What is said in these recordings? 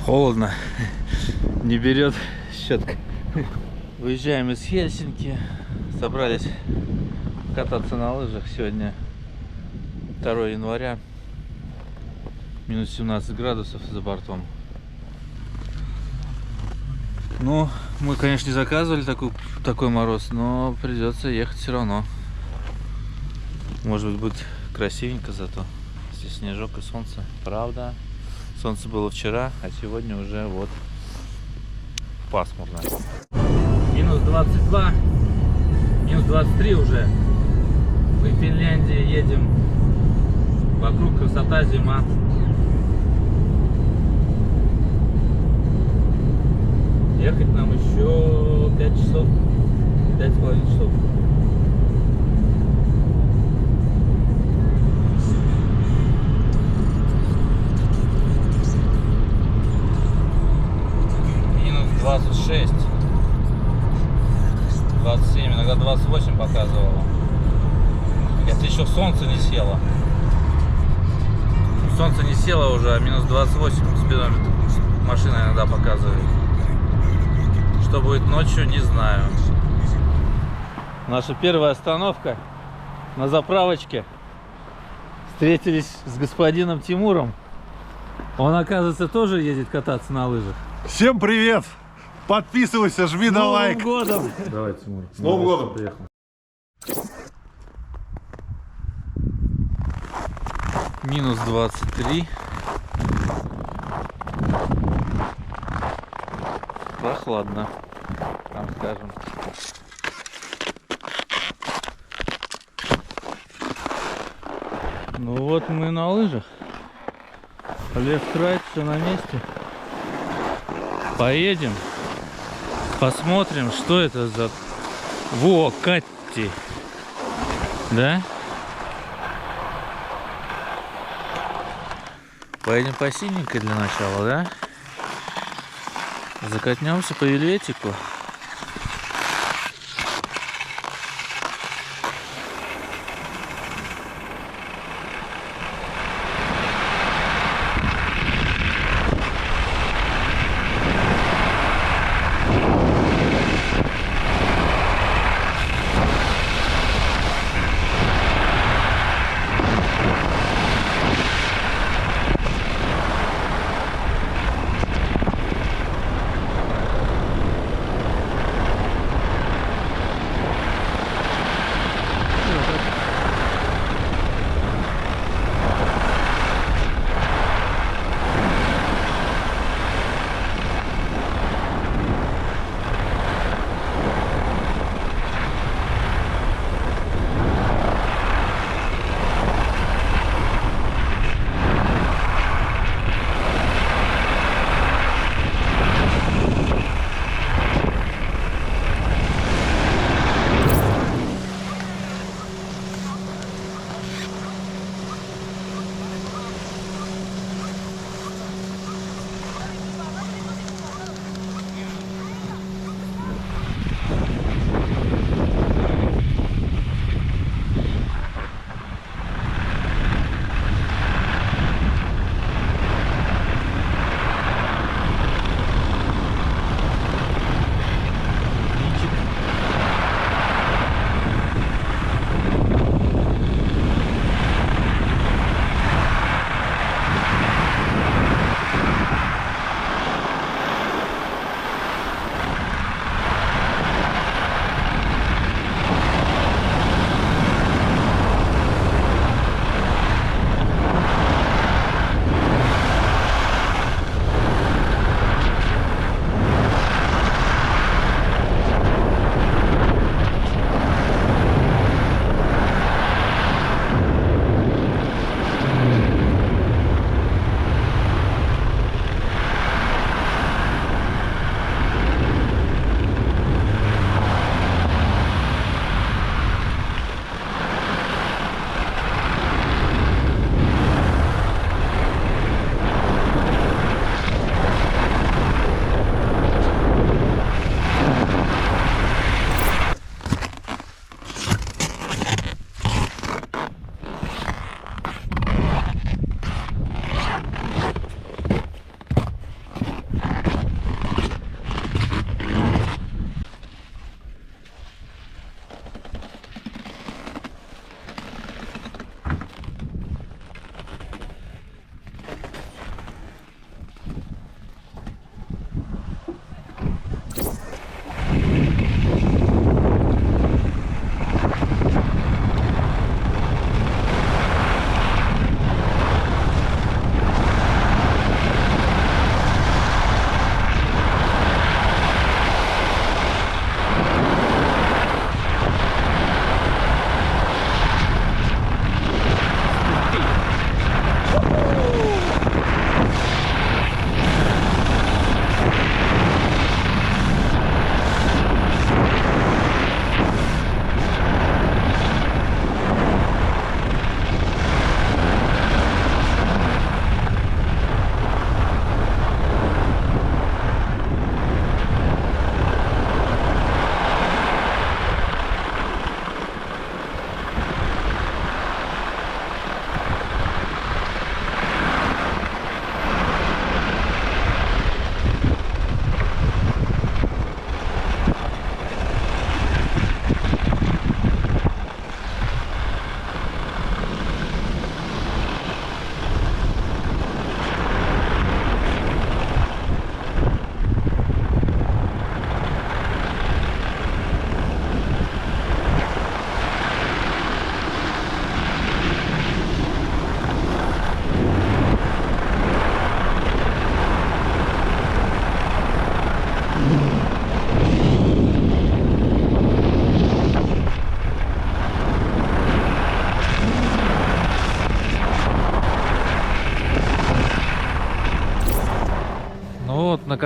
Холодно, не берет щетка. Выезжаем из Хельсинки, собрались кататься на лыжах. Сегодня 2 января, минус 17 градусов за бортом. Ну, мы, конечно, не заказывали такой мороз, но придется ехать все равно. Может быть, будет красивенько зато. Здесь снежок и солнце. Правда, солнце было вчера, а сегодня уже вот пасмурно. Минус 22, минус 23 уже. Мы в Финляндии едем. Вокруг красота, зима. Ехать нам еще 5 часов, 5,5 часов. Минус 26, 27, иногда 28 показывало. Это еще солнце не село. Солнце не село уже, а минус 28 спидометр машина иногда показывает. Что будет ночью, не знаю. Наша первая остановка на заправочке. Встретились с господином Тимуром. Он, оказывается, тоже едет кататься на лыжах. Всем привет! Подписывайся, жми на лайк. С Новым годом! Давай, Тимур. С Новым годом! Приехал. Минус 23. Прохладно, там скажем. Ну вот мы на лыжах. Left right, все на месте. Поедем, посмотрим, что это за... Во, Катти. Да? Поедем по синенькой для начала, да? Закатнемся по вельветику.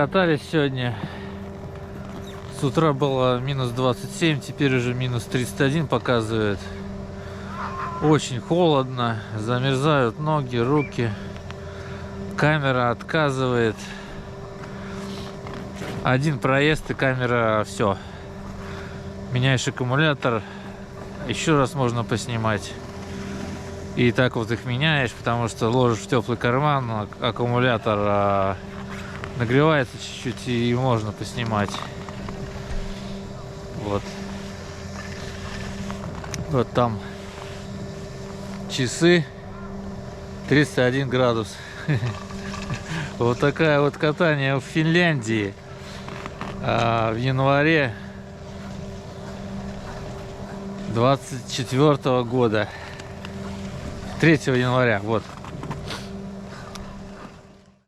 покатались сегодня. С утра было минус 27, теперь уже минус 31 показывает. Очень холодно, замерзают ноги, руки. Камера отказывает. Один проезд и камера все. Меняешь аккумулятор, еще раз можно поснимать. И так вот их меняешь, потому что ложишь в теплый карман, аккумулятор нагревается чуть-чуть и можно поснимать. Вот. Вот там часы 31 градус. Вот такая вот катание в Финляндии в январе 24 года. 3 января, вот.